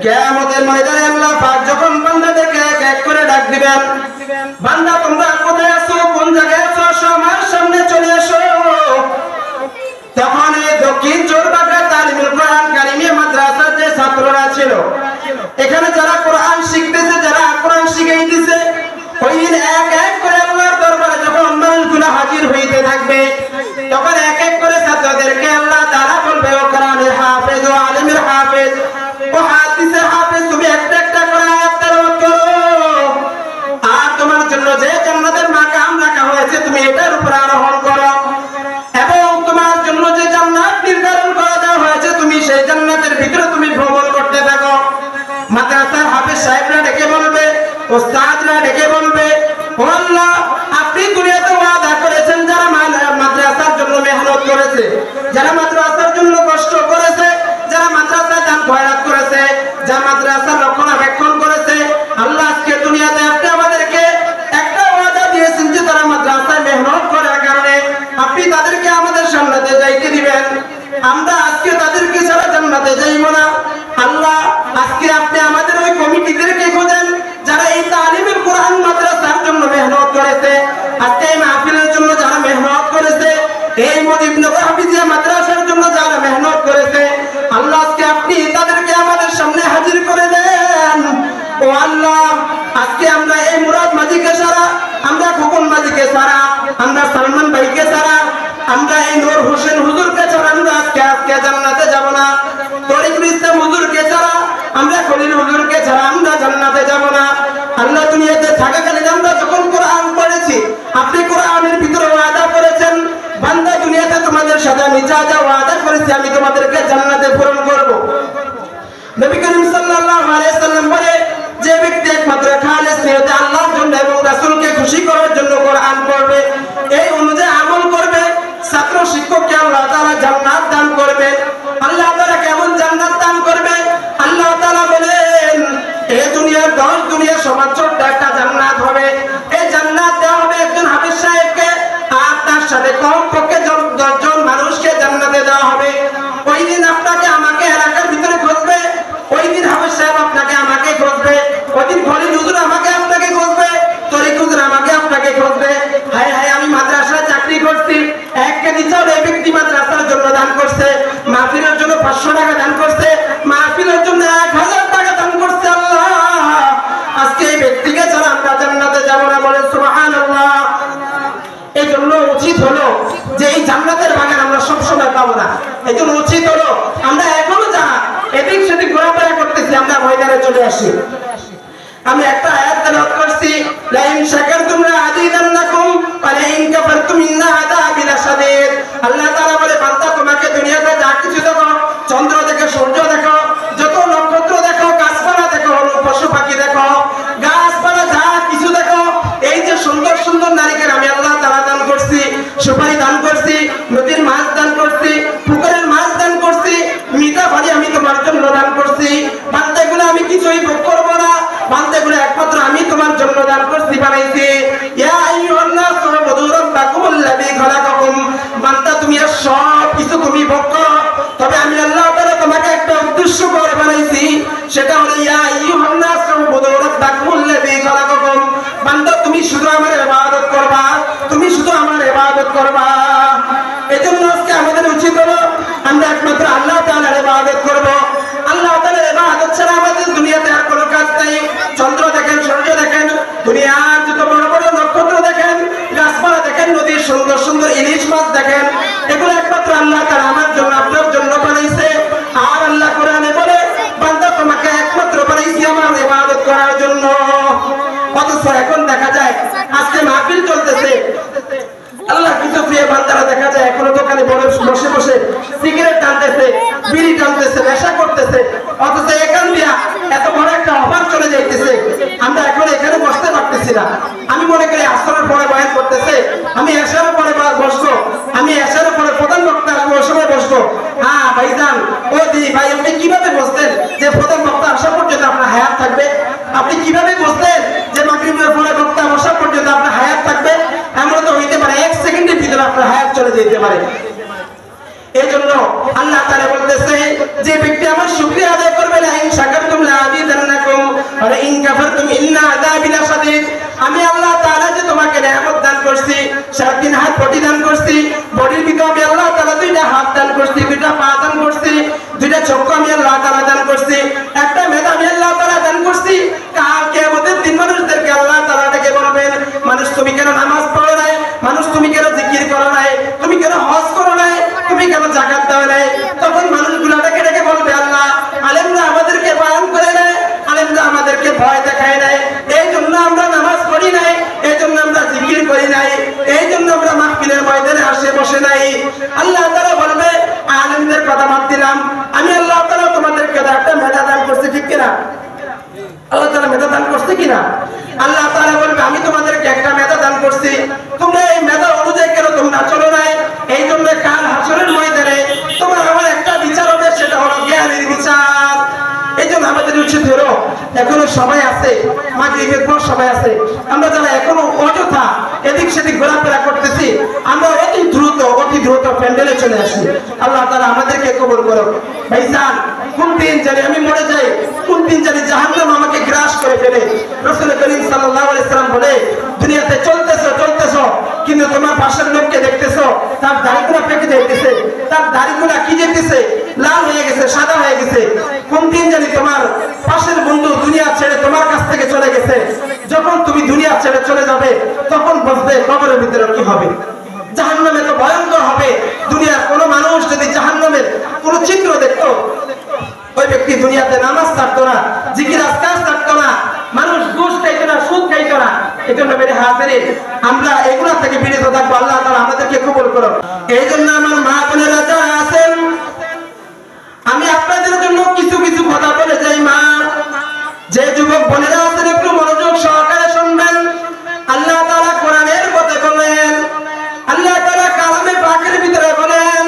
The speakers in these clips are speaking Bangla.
কিয়ামতের ময়দানে আল্লাহ পাক যখন বান্দাদেরকে এক এক করে ডাক দিবেন, বান্দা তোমরা কোথায় আছো, কোন জায়গায় আছো, আসো আমার সামনে চলে আসো। তখন এই দক্ষিণ চোরবাগা তালিমুল কোরআন কারিমিয়া মাদ্রাসার যে ছাত্ররা ছিল, এখানে যারা কোরআন শিখতেছে, যারা কোরআন শিখাইতেছে, ওই দিন এক এক করে আল্লাহর দরবারে যখন মানুষগুলো হাজির হইতে থাকবে, তখন এক এক করে ছাত্রদেরকে আল্লাহ তাআলা বলবে, ও কোরআনের হাফেজ, ও আলিমের হাফেজ, ও হাদিসের হাফেজ, তুমি একটা একটা করে আয়াত তেলাওয়াত করো। আর তোমার জন্য যে জান্নাতের মাকাম রাখা হয়েছে, তুমি এটার উপর আরোহণ করো, এবং তোমার জন্য যে জান্নাত নির্ধারণ করা দেওয়া হয়েছে, তুমি সেই জান্নাতের ভিতরে তুমি ভ্রমণ করতে থাকো। মাদ্রাসার হাফেজ সাহেবরা ডেকে বলবে, ওস্তাদরা ডেকে বলবে, ও আল্লাহ, আপনি দুনিয়াতে ওয়াদা করেছেন যারা মাদ্রাসার জন্য মেহনত করেছে, যারা মাদ্রাসার জন্য কষ্ট করেছে, যারা মাদ্রাসা দান খয়রাত করেছে, যারা মাদ্রাসার রক্ষণাবেক্ষণ করেছে, আল্লাহ আজকে দুনিয়াতে আপনি আমাদেরকে একটা ওয়াদা দিয়েছেন যে তারা মাদ্রাসায় মেহনত করার কারণে আপনি তাদেরকে আমাদের জান্নাতে যাইতে দিবেন। আমরা আজকে তাদেরকে ছাড়া জান্নাতে যাইব না। আল্লাহ, আজকে আপনি আমাদের ওই কমিটিদেরকে খোঁজেন যারা এই তালিমুল কোরআন মাদ্রাসার জন্য মেহনত করেছে, আজকে এই মাহফিলের জন্য যারা মেহনত করেছে, এই মুজিবনগর হাফিজিয়া মাদ্রাসার জন্য যারা মেহনত করেছে, আল্লাহ আজকে আপনি তাদেরকে আমাদের সামনে হাজির করে দেন। ও আল্লাহ, আজকে আমরা এই মুরাদ মাঝিকে ছাড়া, আমরা খোকন মাঝিকে ছাড়া, আমরা সালমান ভাইকে ছাড়া, আমরা এই নূর হোসেন হুজুরকে ছাড়া আমরা আজকে জান্নাতে যাব না। তরিকুল ইসলাম হুজুরকে ছাড়া, আমরা খলিল হুজুরকে ছাড়া আমরা জান্নাতে যাব না। আল্লাহ, দুনিয়াতে থাকাকালীন আমরা যখন কোরআন পড়েছি, আপনি কোরআনের ভিতরে ওয়াদা করেছেন, বান্দা দুনিয়াতে তোমাদের সাথে আমি যা যা ওয়াদা করেছি আমি তোমাদেরকে জান্নাতে পূরণ করব। নবী করিম সাল্লাল্লাহু আলাইহি সাল্লাম বলে, যে ব্যক্তি একমাত্র খালিস নিয়তে আল্লাহর জন্য এবং রাসূলকে খুশি করার জন্য কোরআন পড়বে, এই অনুযায়ী আমল করবে, ছাত্র শিক্ষককে আল্লাহ তাআলা জান্নাত দান করবে। আল্লাহ তাআলা কেমন জান্নাত দান করবে? আল্লাহ তাআলা বলেন, এই দুনিয়ার 10 দুনিয়া সমান ছোট্ট একটা জান্নাত হবে। এই জান্নাত দেওয়া হবে একজন হাফেজ সাহেবকে, আর তার সাথে কমপক্ষে 10 জন মানুষকে জান্নাতে দেওয়া হবে। ওই দিন আপনাকে আমাকে এলাকার ভিতরে খুঁজবে, ওই দিন হাফেজ সাহেব আপনাকে আমাকে খুঁজবে, ওই দিন খলিল হুজুর আমাকে আপনাকে খুঁজবে, তরিক হুজুর আমাকে আপনাকে খুঁজবে। হায় হায়, আমি মাদ্রাসায় চাকরি করছি, 1 কেজি চাউল এই ব্যক্তি মাদ্রাসার জন্য দান করছে, মাহফিলের জন্য 500 টাকা দান করছে, মাহফিলের জন্য 1000 টাকা দান করছে। আল্লাহ, আজকে এই ব্যক্তিকে ছাড়া আমরা জান্নাতে যাব না, বলেন সুবহানাল্লাহ। এই জন্য উচিত হলো যে এই জান্নাতের বাগান আমরা সবসময় পাবো না। এই জন্য উচিত হলো আমরা এখনো যা এদিক সেদিক ঘোরাফেরা করতেছি, আমরা ময়দানে চলে আসি। আমি একটা আয়াত তেলাওয়াত করছি, লা ইন শাকারতুম লা আযীদান্নাকুম ওয়া লা ইন কাফারতুম ইন্না আযাবি লাশাদীদ। আল্লাহ তাআলা বলে, বান্দা তোমাকে দুনিয়াতে যা কিছু দেখো, চন্দ্র দেখো, সূর্য দেখো, যত নক্ষত্র দেখো, গাছপালা দেখো, পশু পাখি দেখো, গাছপালা যা কিছু দেখো, এই যে সুন্দর সুন্দর নারীকে আমি আল্লাহ তাআলা দান করছি, সুপারি দান করছি, নদীর মাছ দান করছি, পুকুরের মাছ দান করছি, মিঠা পানি আমি তোমার জন্য দান করছি। বান্দা এগুলো আমি কিছুই ভোগ করবো না, বান্দা এগুলো একমাত্র আমি তোমার জন্য দান করছি, বানাইছি। ইয়া আইয়ুহান নাস উবুদু রাব্বাকুমুল্লাযী খালাকাকুম। বান্দা তুমি আর সব কিছু তুমি ভোগ করো, তবে আমি আল্লাহ তাআলা তোমাকে একটা উদ্দেশ্য করে বানাইছি, সেটা হলো ইয়া আইয়ুহান নাস উবুদু রাব্বাকুমুল্লাযী খালাকাকুম। বান্দা তুমি শুধু আমার ইবাদত করবা, তুমি শুধু আমার ইবাদত করবা। এজন্য আজকে আমাদের উচিত হলো আমরা একমাত্র আল্লাহ তাআলার ইবাদত করব। আল্লাহ তাআলার ইবাদত ছাড়া আমাদের দুনিয়াতে আর কোনো কাজ নাই। চন্দ্র দেখেন, সূর্য দেখেন, দুনিয়ার যত বড় বড় নক্ষত্র দেখেন, গাছপালা দেখেন, নদীর সুন্দর সুন্দর ইলিশ মাছ দেখেন, এগুলো একমাত্র আল্লাহ তাআলা আমার জন্য আপনার জন্য বানাইছে। আর আল্লাহ কোরআনে বলে, বান্দা তোমাকে একমাত্র বানাইছি আমার ইবাদত করার জন্য। অথচ এখন দেখা যায় আজকে মাহফিল চলতেছে, আল্লাহ কিছু প্রিয় বান্দারা দেখা যায় এখনো দোকানে বসে বসে সিগারেট টানতেছে, বিড়ি টানতেছে, নেশা করতেছে, অথচ এখান দিয়া এত বড় একটা অফার চলে যাইতেছে, আমরা এখন এখানে বসতে পারতেছি না। আমি মনে করি আসরের পরে বয়ান করতেছে, আমি এশারের পরে বসবো, আমি এশারের পরে প্রধান বক্তা আসবো, ওই সময় বসবো। হ্যাঁ ভাইজান, ও দি ভাই, আপনি কিভাবে বসতেন যে প্রধান বক্তা আসা পর্যন্ত আপনার হায়াত থাকবে? আপনি কিভাবে বসতেন যে মাগরিবের পরে বক্তা বসা পর্যন্ত আপনার হায়াত থাকবে? এমন তো হইতে পারে 1 সেকেন্ডের ভিতরে আপনার হায়াত চলে যেতে পারে। এই জন্য আল্লাহ তাআলা বলতেছে, যে ব্যক্তি আমার শুকরিয়া আদায় করবে, লা ইন শাকারতুম লা করছি, 3.5 হাত বডি দান করছি, বডির ভিতরে আমি আল্লাহ তাআলা 2টা হাত দান করছি, 2টা পা দান করছি, 2টা চক্ষু আমি আল্লাহ তাআলা দান করছি, একটা মেধা আমি আল্লাহ তাআলা দান করছি। কাল কিয়ামতের দিন মানুষদেরকে আল্লাহ তাআলা ডেকে বলবেন, মানুষ তুমি কেন নামাজ পড়ো নাই, মানুষ তুমি কেন জিকির করো নাই, তুমি কেন হজ করো নাই, তুমি কেন যাকাত দাও নাই? তখন মানুষগুলো ডেকে ডেকে বলবে, আল্লাহ আলেমরা আমাদেরকে বয়ান করে নাই, আলেমরা আমাদেরকে ভয় দেখায় নাই, এই জন্য আমরা নামাজ পড়ি নাই, এই জন্য আমরা জিকির করি নাই, এই জন্য আমরা মাহফিলের ময়দানে আসে বসে নাই। আল্লাহ তাআলা বলবে, আলেমদের কথা বাদ দিলাম, আমি আল্লাহ তাআলা তোমাদেরকে একটা মেধা দান করছি, ঠিক কিনা? আল্লাহ তাআলা মেধা দান করছে কিনা? আল্লাহ তাআলা বলবে, আমি তোমাদেরকে একটা মেধা দান করছি, তোমরা এই মেধা অনুযায়ী কেন তোমরা চলো নাই? এই জন্য কাল হাসরের ময়দানে তোমার আমার একটা বিচার হবে, সেটা হলো জ্ঞানের বিচার। এই জন্য আমাদের উচিত হলো, এখনো সবাই আছে, মাগরিবের পর সবাই আছে, আমরা যারা এখনো অযথা এদিক সেদিক ঘোরাফেরা করতেছি, আমরা অতি দ্রুত প্যান্ডেলে চলে আসি। আল্লাহ তাআলা আমাদেরকে কবুল করুক। ভাইজান, কোন দিন জানি আমি মরে যাই, কোন দিন জানি জাহান্নাম আমাকে গ্রাস করে ফেলে। রাসূল করিম সাল্লাল্লাহু আলাইহি সাল্লাম বলে, দুনিয়াতে চলতেছো কিন্তু তোমার পাশের লোককে দেখতেছো, তার দাড়িগুলো পেকে যাইতেছে, তার দাড়িগুলো কি যেতেছে, লাল হয়ে গেছে, সাদা হয়ে গেছে। কোন দিন জানি তোমার পাশের বন্ধু দুনিয়া ছেড়ে তোমার কাছ থেকে চলে গেছে। যখন তুমি দুনিয়া ছেড়ে চলে যাবে, তখন বুঝবে কবরের ভিতরে কি হবে। জাহান্নামে তো ভয়ঙ্কর হবে। দুনিয়ার কোন মানুষ যদি জাহান্নামের কোন চিত্র দেখতো, ওই ব্যক্তি দুনিয়াতে নামাজ ছাড়তো না, জিকির আজকার ছাড়তো না, মানুষ ঘুষ খাইতো না, সুদ খাইতো না। এই জন্য মেরে হাজিরিন, আমরা এগুলা থেকে বিরত থাকবো। আল্লাহ তাআলা আমাদেরকে কবুল করুন। এই জন্য আমার মা বোনেরা যারা আছেন, আমি আপনাদের জন্য কিছু কিছু কথা বলে যাই। মা, যে যুবক বোনেরা আছেন, একটু মনোযোগ সহকারে শুনবেন। আল্লাহ তাআলা কোরআনের কথা বলেন, আল্লাহ তাআলা কালামে পাকের ভিতরে বলেন,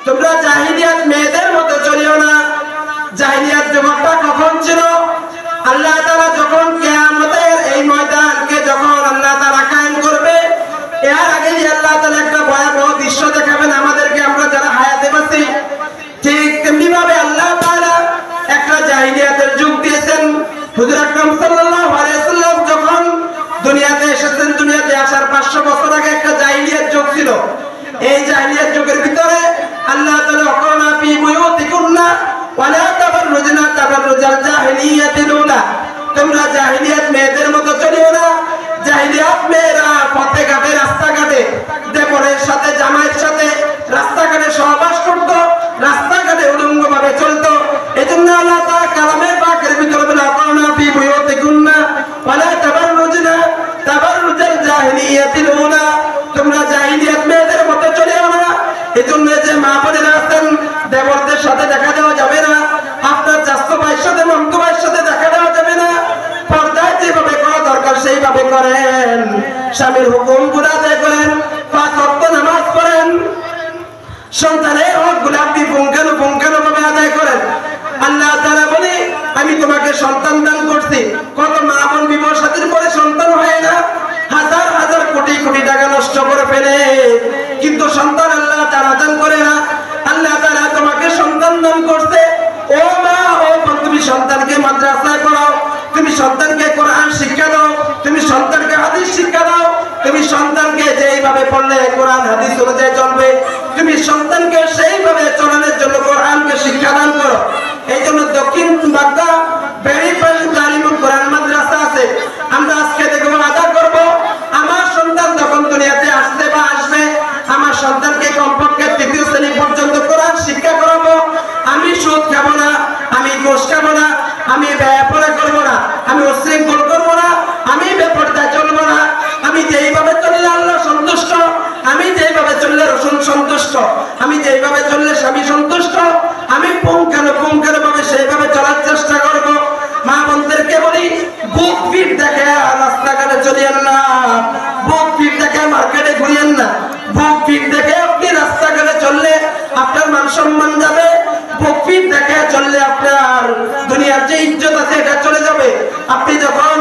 তোমরা জাহিলিয়াত মেয়েদের মতো চলিও না। জাহিলিয়াত যুগটা কখন ছিল? আল্লাহ তাআলা যখন কিয়ামতের এই ময়দানকে যখন আল্লাহ তাআলা কায়েম করবে, এর আগে আল্লাহ তাআলা একটা ভয়াবহ দৃশ্য দেখাবেন আমাদেরকে, আমরা যারা হায়াতে আছি। ঠিক তেমনি ভাবে আল্লাহ তাআলা একটা জাহিলিয়াতের যুগ দিয়েছেন। হুজুর আকরাম সাল্লাল্লাহু আলাইহি ওয়াসাল্লাম যখন দুনিয়াতে এসেছেন, দুনিয়াতে আসার 500 বছর আগে একটা জাহিলিয়াত যুগ ছিল। এই জাহিলিয়াত যুগের ভিতরে আল্লাহ তাআলা ওয়াকানা ফি বুয়ুতিকুন্না ওয়ালা তাবাররুজনা তাবাররুজাল জাহিলিয়াতিল উলা, তোমরা জাহিলিয়াত মেয়েদের মতো চলিও না। জাহিলিয়াত মেয়েরা পথে ঘাটে, রাস্তাঘাটে দেবরের সাথে, জামাইয়ের সাথে রাস্তাঘাটে সহবাস করতো, রাস্তাঘাটে উলঙ্গ ভাবে চলতো। এজন্য আল্লাহ তাআলা কালামের পাকের ভিতরে বলে, ওয়াকানা ফি বুয়ুতিকুন্না ওয়ালা তাবাররুজনা তাবাররুজাল জাহিলিয়াতিল উলা, তোমরা জাহিলিয়াত মেয়েদের মতো চলিও না। এজন্য যে মা বোনেরা আছেন, দেবরদের সাথে দেখা দেওয়া যাবে না, আপনার চাচা ভাইয়ের সাথে, মামতো ভাইয়ের সাথে দেখা দেওয়া যাবে না। পর্দায় যেভাবে করা দরকার সেইভাবে করেন, স্বামীর হুকুমগুলো আদায় করেন, 5 ওয়াক্ত নামাজ পড়েন, সন্তানের হকগুলো আপনি পুঙ্খানুপুঙ্খানুভাবে আদায় করেন। আল্লাহ তাআলা বলে, আমি তোমাকে সন্তান দান করছি। কত মা বোন বিবাহ শাদীর পরে সন্তান হয় না, হাজার হাজার কোটি কোটি টাকা নষ্ট করে ফেলে, কিন্তু সন্তান আল্লাহ তাআলা দান করে না। আল্লাহ তাআলা তোমাকে সন্তান দান করছে। ও মা, ও বোন, তুমি সন্তানকে মাদ্রাসায় পড়াও, তুমি সন্তানকে কোরআন শিক্ষা দাও, তুমি সন্তানকে হাদিস শিক্ষা দাও, তুমি সন্তানকে যেইভাবে পড়লে কোরআন হাদিস অনুযায়ী চলবে, তুমি সন্তানকে সেইভাবে চলানোর জন্য কোরআনকে শিক্ষা দান করো। এই জন্য দক্ষিণ বাগদা ভেরিফাইড তালিমুল কোরআন মাদ্রাসা আছে। আমরা আজকে দেখবো, আদা করব, আমার সন্তান যখন দুনিয়াতে আসছে বা আসবে, আমার সন্তানকে কমপক্ষে 3য় শ্রেণী পর্যন্ত কোরআন শিক্ষা করাবো। আমি সুদ খাবো না, আমি ঘুষ খাবো না, আমি বেপরোয়া করবো না, আমি উশৃঙ্খল করবো না, আমি বেপরদায় চলবো না। আমি যেইভাবে চললে আল্লাহ সন্তুষ্ট, আমি যেইভাবে চললে রসুল সন্তুষ্ট, আমি যেইভাবে চললে স্বামী সন্তুষ্ট, আমি পুঙ্খানুপুঙ্খানুভাবে সেইভাবে চলার চেষ্টা করব। মা বোনদেরকে বলি, বুক ফিট দেখে রাস্তাঘাটে চলিয়েন না, বুক ফিট দেখে মার্কেটে ঘুরিয়েন না। বুক ফিট দেখে আপনি রাস্তাঘাটে চললে আপনার মান সম্মান যাবে, বুক ফিট দেখে চললে আপনার দুনিয়ার যে ইজ্জত আছে এটা চলে যাবে। আপনি যখন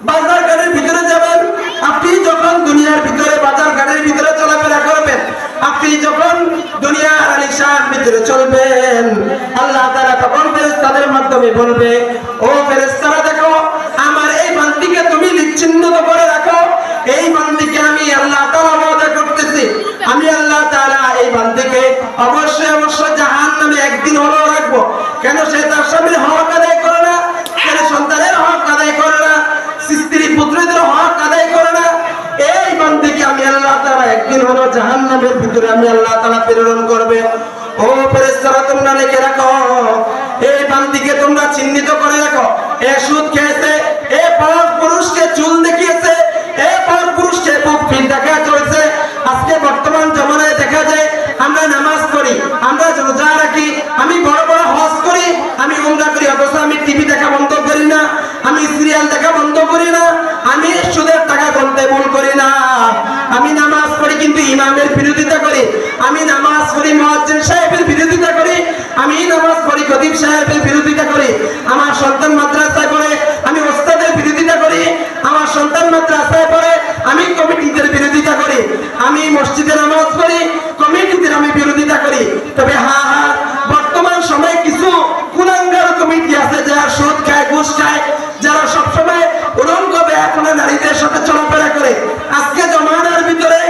বাজার ঘাটের ভিতরে যাবেন, আপনি যখন দুনিয়ার ভিতরে বাজার ঘাটের ভিতরে চলাফেরা করবেন, আপনি যখন দুনিয়ার আলিশান ভিতরে চলবেন, আল্লাহ তাআলা তখন ফেরেশতাদের মাধ্যমে বলবে, ও ফেরেশতারা দেখো, আমার এই বান্দিকে তুমি নিশ্চিহ্ন করে রাখো, এই বান্দি বান্দিকে অবশ্যই অবশ্যই জাহান্নামে একদিন হলেও রাখবো। কেন? সে তার স্বামীর হক আদায় করে না, ছেলে সন্তানের হক আদায় করে না, স্ত্রী পুত্রদের হক আদায় করে না। এই বান্দিকে আমি আল্লাহ তাআলা একদিন হলো জাহান্নামের ভিতরে আমি আল্লাহ তাআলা প্রেরণ করবে। ও ফেরেশতারা, তোমরা লিখে রাখো, এই বান্দিকে তোমরা চিহ্নিত করে রাখো। এ সুদ খেয়েছে, এ পর পুরুষকে চুল দেখিয়েছে, এ পর পুরুষকে বুক ফিল দেখা চলছে। আজকে বর্তমান জমানায় দেখা যায় আমরা নামাজ পড়ি, আমরা রোজা রাখি, আমি বড় বড় হজ করি, আমি উমরা করি, অথচ আমি টিভি দেখা বন্ধ করি না, আমি সিরিয়াল দেখা বন্ধ করি না, আমি সুদের টাকা গুনতে ভুল করি না, আমি নামাজ পড়ি কিন্তু ইমামের বিরোধিতা করি, আমি নামাজ পড়ি মুয়াজ্জিন সাহেবের বিরোধিতা করি, আমি নামাজ পড়ি খতিব সাহেবের বিরোধিতা করি, আমার সন্তান মাদ্রাসায় পড়ে আমি ওস্তাদের বিরোধিতা করি, আমার সন্তান মাদ্রাসায় পড়ে আমি কমিটিদের বিরোধিতা করি, আমি মসজিদে নামাজ পড়ি, কমিটিদের আমি বিরোধিতা করি। তবে হ্যাঁ, বর্তমান সময়ে কিছু কুলাঙ্গার কমিটি আছে যারা সুদ খায়, ঘুষ খায়, যারা সবসময় উলঙ্গ বেহাপনা নারীদের সাথে চলাফেরা করে। আজকে জমানার ভিতরে,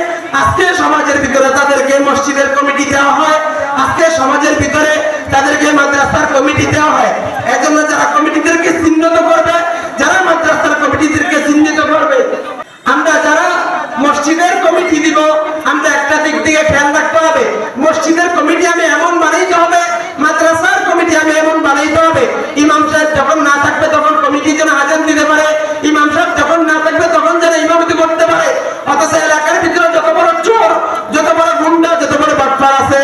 আজকে সমাজের ভিতরে তাদেরকে মসজিদের কমিটি দেওয়া হয়, আজকে সমাজের ভিতরে তাদেরকে মাদ্রাসার কমিটি দেওয়া হয়। এজন্য যারা কমিটিদেরকে চিহ্নিত করবে, যারা মাদ্রাসার কমিটিদেরকে চিহ্নিত করবে, আমরা যারা মসজিদের কমিটি দিব, আমরা একটা দিক থেকে খেয়াল রাখতে হবে, মসজিদের কমিটি আমি এমন বানাইতে হবে, মাদ্রাসার কমিটি আমি এমন বানাইতে হবে, ইমাম সাহেব যখন না থাকবে তখন কমিটি যেন আজান দিতে পারে, ইমাম সাহেব যখন না থাকবে তখন যেন ইমামতি করতে পারে। অথচ এলাকার ভিতরে যত বড় চোর, যত বড় গুন্ডা, যত বড় বাটপার আছে,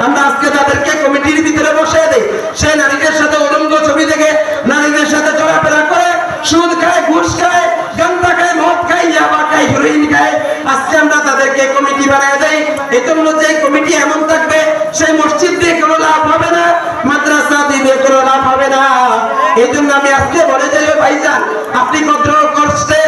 আমরা আজকে তাদেরকে কমিটির ভিতরে বসে দেই। সে নারীদের সাথে উলঙ্গ ছবি দেখে, নারীদের সাথে চলাফেরা করে, সুদ খায়, ঘুষ খায়, গাঁজা খায়, মদ খায়, ইয়াবা খায়, হেরোইন খায়। আজকে আমরা তাদেরকে কমিটি বানিয়ে দেই। এই জন্য যে কমিটি এমন থাকবে, সেই মসজিদ দিয়ে কোনো লাভ হবে না, মাদ্রাসা দিয়ে কোনো লাভ হবে না। এই জন্য আমি আজকে বলে যাই, ভাইজান, আপনি কত কষ্টে,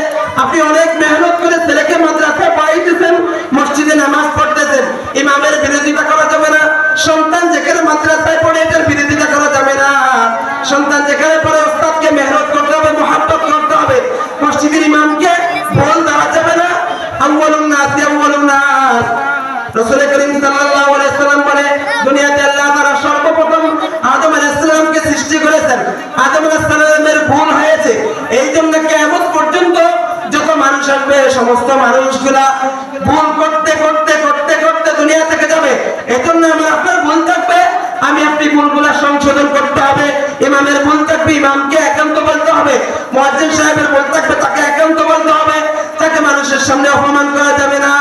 আপনি অনেক মেহনত করে ছেলেকে মাদ্রাসায় পড়াইতেছেন, মসজিদে নামাজ পড়তেছেন, ইমামের বিরোধিতা করা যাবে না। সন্তান যেখানে মাদ্রাসায় পড়ে এটার বিরোধিতা করা যাবে না। সন্তান যেখানে পড়ে ওস্তাদকে মেহনত করতে হবে, মহাব্বত করতে হবে। মসজিদের ইমামকে বল দেওয়া যাবে না। আউয়ালুন নাস আউয়ালুন নাস, রাসূল করিম সাল্লাল্লাহু আলাইহি ওয়াসাল্লাম বলে, দুনিয়াতে আল্লাহ তাআলা সর্বপ্রথম আদম আলাইহিস সালামকে সৃষ্টি করেছেন। আদম আলাইহিস সালামের ভুল হয়েছে, এই জন্য কিয়ামত পর্যন্ত যত মানুষ আসবে সমস্ত মানুষগুলা ভুল করতে করতে করতে করতে দুনিয়া থেকে যাবে। এই জন্য আমার আপনার ভুল থাকবে, আমি আপনি ভুলগুলা সংশোধন করতে হবে। ইমামের ভুল থাকবে, ইমামকে একান্ত বলতে হবে। মুয়াজ্জিন সাহেবের ভুল থাকবে, তাকে একান্ত বলতে হবে। তাকে মানুষের সামনে অপমান করা যাবে না,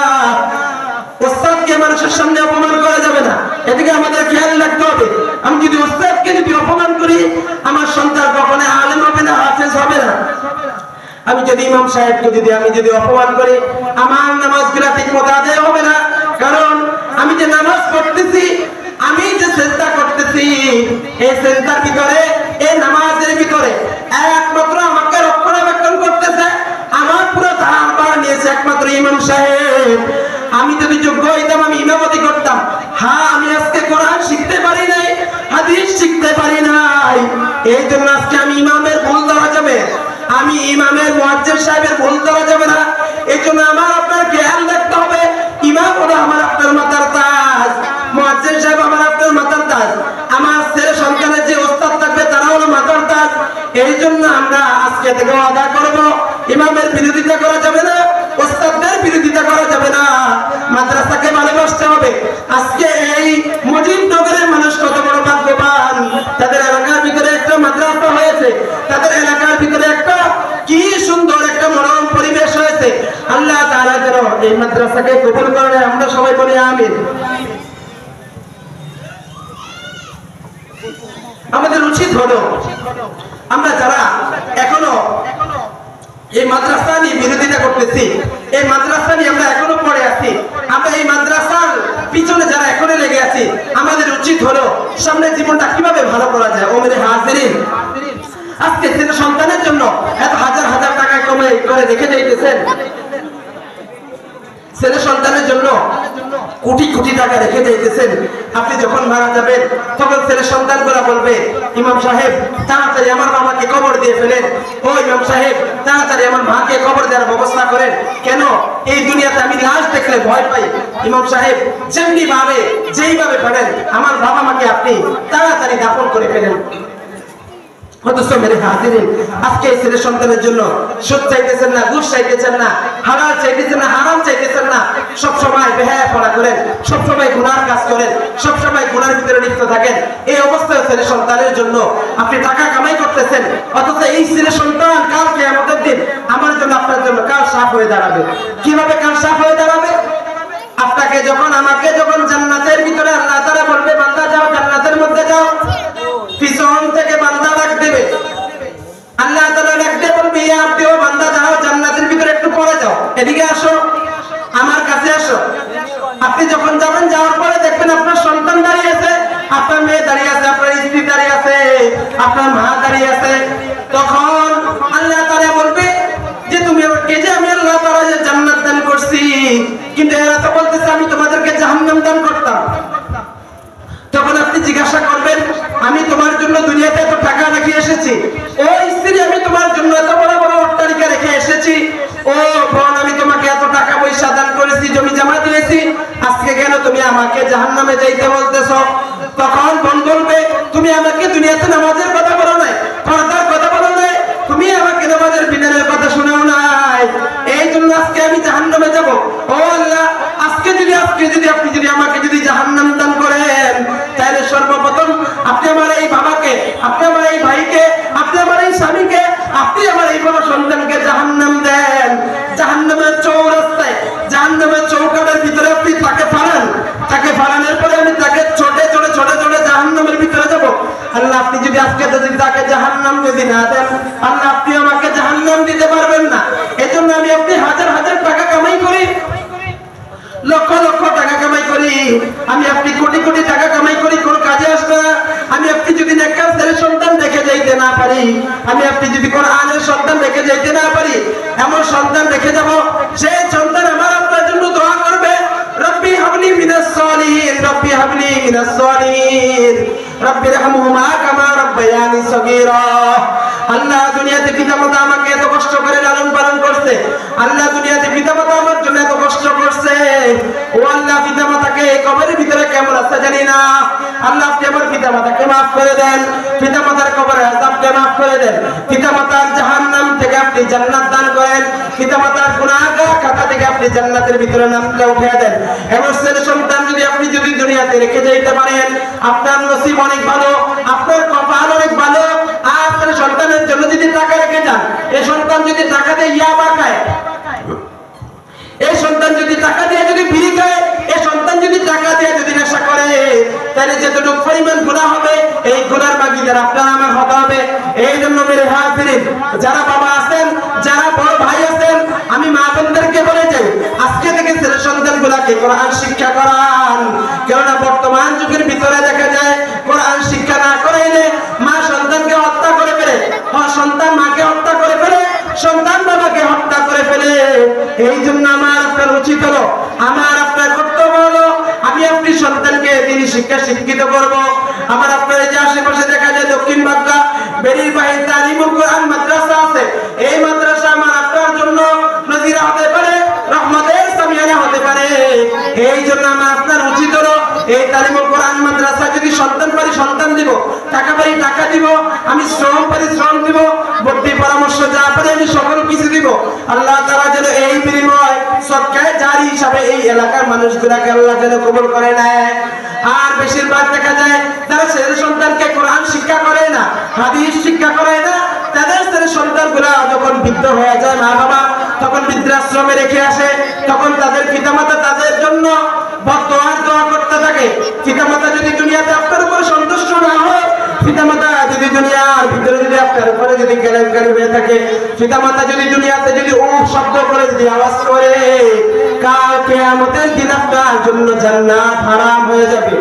ওস্তাদকে মানুষের সামনে অপমান করা যাবে না। এদিকে আমাদের খেয়াল রাখতে হবে। আমি যদি ওস্তাদকে যদি অপমান করি, আমার সন্তান কখনো আলেম হবে না, হাফেজ হবে না। আমি যদি ইমাম সাহেবকে আমি যদি অপমান করি, আমার নামাজগুলা ঠিক মতো আদায় হবে না। কারণ আমি যে নামাজ পড়তেছি, আমি যে সিজদা করতেছি, এই সিজদার ভিতরে, এই নামাজের ভিতরে একমাত্র আমাকে রক্ষণাবেক্ষণ করতেছে, আমার পুরো ধারবার নিয়েছে একমাত্র ইমাম সাহেব। আমি যদি যোগ্য হইতাম, আমি ইমামতি করতাম। হ্যাঁ, আমি আজকে কোরআন শিখতে পারি নাই, হাদিস শিখতে পারি নাই, এই জন্য আজকে আমি ইমামের ভুল ধরা যাবে, আমি ইমামের মুয়াজ্জিন সাহেবের ভুল ধরা যাবে না। এই জন্য আমার আপনার খেয়াল রাখতে হবে, ইমাম হলো আমার আপনার মাথার তাজ, মুয়াজ্জিন সাহেব আমার আপনার মাথার তাজ, আমার ছেলে সন্তানের যে ওস্তাদ থাকবে তারা হলো মাথার তাজ। এই জন্য আমরা আজকে থেকে ওয়াদা করব, ইমামের বিরোধিতা করা যাবে না, ওস্তাদদের বিরোধিতা করা যাবে না, মাদ্রাসাকে ভালোবাসতে হবে। আজকে এই মুজিবনগরের মানুষ কত বড় ভাগ্যবান, তাদের এলাকার ভিতরে একটা মাদ্রাসা হয়েছে, তাদের এলাকার ভিতরে একটা কি সুন্দর একটা মনোরম পরিবেশ হয়েছে। আল্লাহ তাআলা যেন এই মাদ্রাসাকে কবুল করে, আমরা সবাই বলি আমিন। আমাদের উচিত হলো, আমরা যারা এখনো এই মাদ্রাসা নিয়ে বিরোধিতা করতেছি, এই মাদ্রাসা নিয়ে আমরা এখনো পড়ে আছি, আমরা এই মাদ্রাসার পিছনে যারা এখনো লেগে আছি, আমাদের উচিত হলো সামনের জীবনটা কিভাবে ভালো করা যায়। ও মেরে হাজিরিন, আজকে ছেলে সন্তানের জন্য এত হাজার হাজার টাকা কমে করে রেখে যাইতেছেন, ছেলে সন্তানের জন্য কোটি কোটি টাকা রেখে যাইতেছেন। আপনি যখন মারা যাবেন তখন ছেলে সন্তানগুলা বলবে, ইমাম সাহেব তাড়াতাড়ি আমার মামাকে কবর দিয়ে ফেলেন, ও ইমাম সাহেব তাড়াতাড়ি আমার মাকে কবর দেওয়ার ব্যবস্থা করেন। কেন এই দুনিয়াতে আমি লাশ দেখলে ভয় পাই। ইমাম সাহেব যেমনি ভাবে যেইভাবে পারেন আমার বাবা মাকে আপনি তাড়াতাড়ি দাফন করে ফেলেন। অথচ মেরে হাজিরিন, আজকে এই ছেলে সন্তানের জন্য সুদ চাইতেছেন না, ঘুষ চাইতেছেন না, হালাল চাইতেছেন না, হারাম চাইতেছেন না, সবসময় বেহায়াপনা করেন, সবসময় গুনার কাজ করেন, সবসময় গুনার ভিতরে লিপ্ত থাকেন। এই অবস্থায় ছেলে সন্তানের জন্য আপনি টাকা কামাই করতেছেন, অথচ এই ছেলে সন্তান কাল কিয়ামতের দিন আমার জন্য আপনার জন্য কাল সাফ হয়ে দাঁড়াবে। কিভাবে কাল সাফ হয়ে দাঁড়াবে? আপনাকে যখন আমাকে যখন জান্নাতের ভিতরে আল্লাহ তাআলা বলবে বান্দা যাও জান্নাতের মধ্যে যাও, পিছন থেকে বান্দা ডাক দেবে, আল্লাহ তাআলা ডাক দিয়ে বলবে ইয়া আব্দি, ও বান্দা যাও জান্নাতের ভিতরে একটু পরে যাও, এদিকে আসো, আমার কাছে আসো। আপনি যখন যাবেন, যাওয়ার পরে দেখবেন আপনার সন্তান দাঁড়িয়ে আছে, আপনার মেয়ে দাঁড়িয়ে আছে, আপনার স্ত্রী দাঁড়িয়ে আছে, আপনার মা দাঁড়িয়ে আছে। তখন আল্লাহ তাআলা বলবে যে তুমি আমাকে, যে আমি আল্লাহ তাআলা যে জান্নাত দান করছি, কিন্তু এরা তো বলতেছে আমি তোমাদেরকে জাহান্নাম দান করতাম। তখন আপনি জিজ্ঞাসা করবেন আমি তোমার জন্য দুনিয়াতে এত টাকা রেখে এসেছি, ও স্ত্রী আমি তোমার জন্য এত বড় বড় অট্টালিকা রেখে এসেছি, ও বোন আমি তোমাকে এত টাকা পয়সা দান করেছি, জমি জমা দিয়েছি, আজকে কেন তুমি আমাকে জাহান্নামে যাইতে বলতেছো? তখন বোন বলবে তুমি আমাকে দুনিয়াতে নামাজের কথা বলো নাই, পর্দার কথা বলো নাই, তুমি আমাকে নামাজের বিধানের কথা শোনাও নাই, এই জন্য আজকে আমি জাহান্নামে যাব। ও আল্লাহ, আজকে যদি আপনি যদি আমাকে যদি জাহান্নাম দান করেন, তাহলে সর্বপ্রথম আপনি আমার এই বাবাকে, আপনি আমার এই ভাইকে, আপনি আমার এই স্বামীকে, আপনি আমার এই বড় সন্তানকে জাহান্নাম দেন। জাহান্নামের চৌরাস্তায়, জাহান্নামের চৌকাঠের ভিতরে আপনি তাকে ফালান, তাকে ফালানোর পরে আমি তাকে ছোটে ছোটে ছোটে ছোটে জাহান্নামের ভিতরে যাব। আল্লাহ আপনি যদি আজকে যদি তাকে জাহান্নাম যদি না দেন, আল্লাহ আপনি আমাকে জাহান্নাম দিতে পারবেন না। এজন্য আমি আপনি হাজার হাজার টাকা কামাই করি, লক্ষ লক্ষ টাকা কামাই করি, আমি আপনি কোটি কোটি টাকা কামাই করি, কোন কাজে আসবে না। আমি আপনি যদি নেককার ছেলের সন্তান দেখে যাইতে না পারি, আমি আপনি যদি কোরআনের সন্তান দেখে যাইতে না পারি, এমন সন্তান দেখে যাব সেই সন্তান আমার আপনার জন্য দোয়া করবে, রব্বি হাবলি মিনাস সালিহিন, রব্বি হাবলি মিনাস সালিহিন, রব্বি রহমহুমা কামা রাব্বায়ানি সগীরা। আল্লাহ দুনিয়াতে পিতামাতা আমাকে এত কষ্ট করে লালন পালন করছে, আল্লাহ দুনিয়াতে পিতামাতা আমার জন্য এত কষ্ট করছে, ও আল্লাহ পিতামাতাকে কবরের ভিতরে কেমন আছে জানি না, আল্লাহ আপনি আমার পিতামাতাকে মাফ করে দেন, পিতামাতার কবরের আযাবকে মাফ করে দেন, পিতামাতার জাহান্নাম থেকে আপনি জান্নাত দান করেন, পিতামাতার গুনাহগার খাতা থেকে আপনি জান্নাতের ভিতরে নামটা উঠিয়ে দেন। এমন ছেলে সন্তান যদি আপনি যদি দুনিয়াতে রেখে যাইতে পারেন, আপনার নসিব অনেক ভালো, আপনার কপাল অনেক ভালো। আপনার সন্তানের জন্য যদি টাকা রেখে যান, এই সন্তান যদি টাকা দিয়ে ইয়াবা খায়, এই সন্তান যদি টাকা দিয়ে যদি বিড়ি খায়, এই সন্তান যদি টাকা দিয়ে যদি নেশা করে, তাহলে যতটুকু পরিমাণ গুনাহ হবে এই গুনার ভাগীদার আপনার আমার হতে হবে। এই জন্য মেরে হাজিরিন, যারা বাবা আছেন, যারা বড় ভাই আছেন, আমি মা বোনদেরকে বলে যাই আজকে থেকে ছেলে সন্তানগুলোকে কোরআন শিক্ষা করান। কেননা বর্তমান যুগের ভিতরে দেখা যায় কোরআন শিক্ষা না করাইলে মা সন্তানকে হত্যা করে ফেলে, সন্তান মাকে হত্যা করে ফেলে, সন্তান বাবাকে হত্যা করে ফেলে। এই জন্য আমার আপনার উচিত হলো, আমার আপনার কর্তব্য হলো আমি আপনি সন্তানকে দিনী শিক্ষা শিক্ষিত করব। আমার আপনার যে আশেপাশে দেখা যায় দক্ষিণ বাংলা বেরির বাহির তালিমুল কোরআন মাদ্রাসা আছে, এই মাদ্রাসা আমার আপনার জন্য নজিরা হতে পারে, রহমতের সামিয়ানা হতে পারে। এই জন্য আমার আপনার উচিত হলো এই তালিমুল কোরআন মাদ্রাসা যদি সন্তান পারি সন্তান দিব, টাকা পারি টাকা দিব, আমি শ্রম পারি শ্রম দিব, বুদ্ধি পরামর্শ যা পারি আমি সকল কিছু দিব। আল্লাহ তাআলা যেন এই বিনিময় সদকায়ে জারি হিসাবে এই এলাকার মানুষগুলোকে আল্লাহ যেন কবুল করে নেয়। আর বেশিরভাগ দেখা যায় যারা ছেলে সন্তানকে কোরআন শিক্ষা করে না, হাদিস শিক্ষা করে না, তাদের ছেলে সন্তানগুলা যখন বৃদ্ধ হয়ে যায় মা বাবা তখন বৃদ্ধাশ্রমে রেখে আসে, তখন তাদের পিতামাতা তাদের জন্য বদদোয়ার দোয়া করতে থাকে। পিতামাতা যদি দুনিয়াতে আপনার উপর সন্তুষ্ট না হয়, পিতামাতা যদি দুনিয়ার ভিতরে যদি আপনার উপরে যদি কেলেঙ্কারি হয়ে থাকে, পিতামাতা যদি দুনিয়াতে যদি শব্দ করে যদি আওয়াজ করে, কাল কিয়ামতের দিন আপনার জন্য জান্নাত হারাম হয়ে যাবে।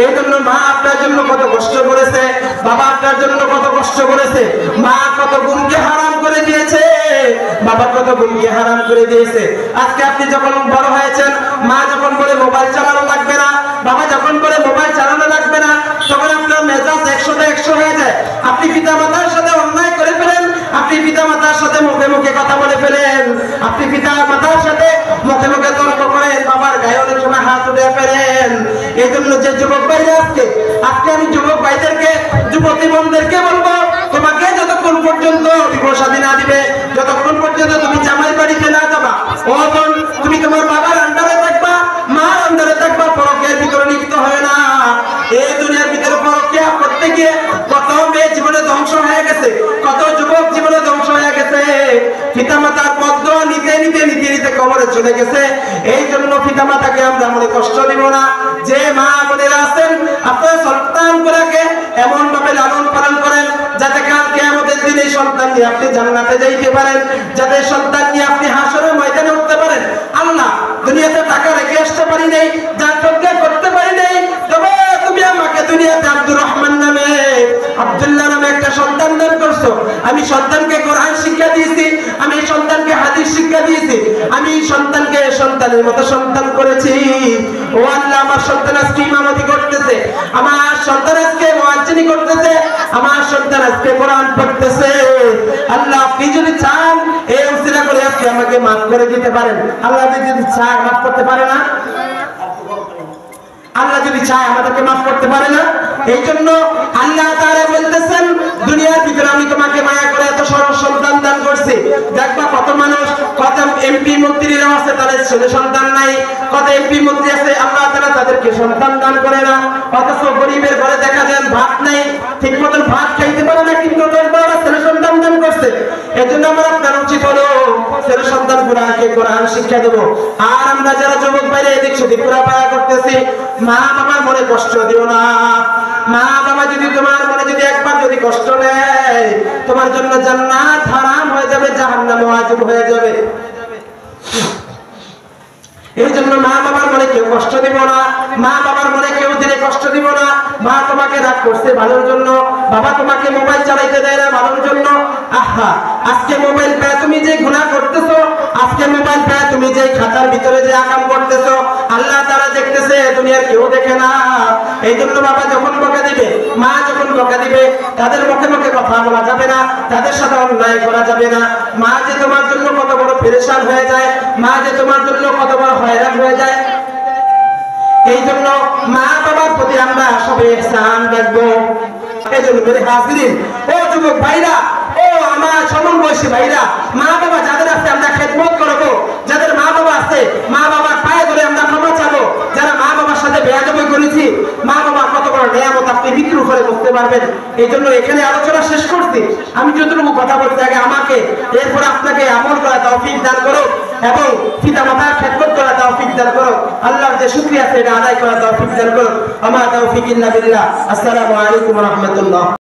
এই জন্য মা আপনার জন্য কত কষ্ট করেছে, বাবা আপনার জন্য কত কষ্ট করেছে, মা কত গুণকে হারাম করে দিয়েছে, বাবা কত গুণকে হারাম করে দিয়েছে। আজকে আপনি যখন বড় হয়েছেন, মা যখন বলে মোবাইল চালানো লাগবে না, বাবা যখন বলে মোবাইল চালানো লাগবে না, তখন আপনার মেজাজ 100তে 100 হয়ে যায়। আপনি পিতামাতার সাথে অন্যায় করে ফেলেন, আপনি পিতামাতা কথা বলে ফেলেন, আপনি পিতা মাতার সাথে মুখে মুখে তর্ক করেন, বাবার গায়ে অনেক সময় হাত উঠে ফেলেন। এই জন্য যে যুবক ভাইরা আজকে আমি যুবক ভাইদেরকে, যুবতী বোনদেরকে বলবো, তোমাকে যতক্ষণ পর্যন্ত বিবাহ শাদী না দিবে, যতক্ষণ পর্যন্ত তুমি জামাই বাড়িতে না যাবা, ও বোন, তুমি তোমার বাবার আন্ডারে থাকবা, মার আন্ডারে থাকবা, পরকীয়ার ভিতরে লিপ্ত হয় না। এই দুনিয়ার ভিতরে পরকীয়া করতে গিয়ে কত মেয়ে জীবনে ধ্বংস হয়ে গেছে, কত যুবক জীবনে ধ্বংস হয়ে গেছে, পিতামাতার পদ্ম নিতে নিতে নিতে নিতে কবরে চলে গেছে। এই জন্য পিতামাতাকে আমরা মনে কষ্ট দিব না। যে মা বোনেরা আছেন, আপনার সন্তানগুলোকে এমন ভাবে লালন পালন করেন যাতে কাল কিয়ামতের দিনে সন্তান নিয়ে আপনি জান্নাতে যাইতে পারেন, যাতে সন্তান নিয়ে আপনি হাসরের ময়দানে উঠতে পারেন। আল্লাহ, দুনিয়াতে টাকা রেখে আসতে পারি নাই, জান্নাতকে করতে পারি নাই, তবে তুমি আমাকে দুনিয়াতে আব্দুর রহমান নামে, আব্দুল্লাহ নামে একটা সন্তান দান করছো। আমি সন্তানকে কোরআন শিক্ষা দিয়েছি, আমি সন্তানকে হাদিস শিক্ষা দিয়েছি, আমি সন্তানকে সন্তানের মতো সন্তান করেছি। ও আল্লাহ, আমার সন্তান আজকে ইমামতি করতেছে, আমার সন্তান আজকে মুয়াজ্জিনি করতেছে, আমার সন্তান আজকে কোরআন পড়তেছে। আল্লাহ, আপনি যদি চান এই উসিলা করে আজকে আমাকে মাফ করে দিতে পারেন। আল্লাহ যদি চায় মাফ করতে পারে না? আল্লাহ যদি চায় আমাদেরকে মাফ করতে পারে না? এই জন্য আল্লাহ তাআলা বলতেছেন, দুনিয়ার ভিতরে আমি তোমাকে মায়া করে এত সরল সন্তান দান করছি। দেখবা কত মানুষ, কত এমপি মন্ত্রীরা আছে, তাদের ছেলে সন্তান নাই, কত এমপি মন্ত্রী আছে আল্লাহ তাআলা তাদেরকে সন্তান দান করে না। অথচ গরিবের ঘরে দেখা যায় ভাত নাই, ঠিক মতন ভাত খাইতে পারে না, কিন্তু তারা ছেলে সন্তান দান করছে। এজন্য আমার আপনার উচিত হলো ছেলে সন্তান গুলাকে কোরআন শিক্ষা দেব। আর আমরা যারা যুবক বাইরে এদিক সেদিক ঘোরাফেরা করতেছি, মা বাবার মনে কষ্ট দিও না। মা বাবা যদি তোমার মনে যদি একবার যদি কষ্ট নেয়, তোমার জন্য জান্নাত হারাম হয়ে যাবে, জাহান্নাম ওয়াজিব হয়ে যাবে। এই জন্য মা বাবার মনে কেউ কষ্ট দিব না, মা বাবার মনে কেউ দিলে কষ্ট দিব না। মা তোমাকে রাগ করছে ভালোর জন্য, বাবা তোমাকে মোবাইল চালাইতে দেয় না ভালোর জন্য। আহা, আজকে মোবাইল পেয়ে তুমি যে গুনাহ করতেছো, আজকে মোবাইল পেয়ে তুমি যে খাতার ভিতরে যে আকাম করতেছো, আল্লাহ তাআলা দেখতেছে, দুনিয়ার কেউ দেখে না। এই জন্য বাবা যখন বকা দিবে, মা যখন বকা দিবে, তাদের মুখে মুখে কথা বলা যাবে না, তাদের সাথে অন্যায় করা যাবে না। মা যে তোমার জন্য কত বড় পেরেশান হয়ে যায়, মা যে তোমার জন্য কত বড় হয়রান হয়ে যায়। এই জন্য মা বাবার প্রতি আমরা সবাই ইহসান রাখবো। এই জন্য মেরে হাজিরিন, ও যুবক ভাইরা, ও আমার সমবয়সী ভাইরা, মা বাবা যাদের আছে আমরা খেদমত করবো, যাদের মা বাবা আছে মা বাবার পায়ে ধরে আমরা ক্ষমা চাবো। যারা মা বাবার সাথে বেয়াদবি করেছি, মা বাবা কত বড় নিয়ামত আপনি বিক্রি করে করতে পারবেন। এই জন্য এখানে আলোচনা শেষ করছি। আমি যতটুকু কথা বলতে আগে আমাকে, এরপর আপনাকে আমল করা তৌফিক দান করো এবং পিতা মাতার খেদমত করা তৌফিক দান করো। আল্লাহর যে শুকরিয়া আছে এটা আদায় করা তৌফিক দান করো। আমা তৌফিক ইল্লা বিল্লাহ। আসসালামু আলাইকুম ওয়া রাহমাতুল্লাহ।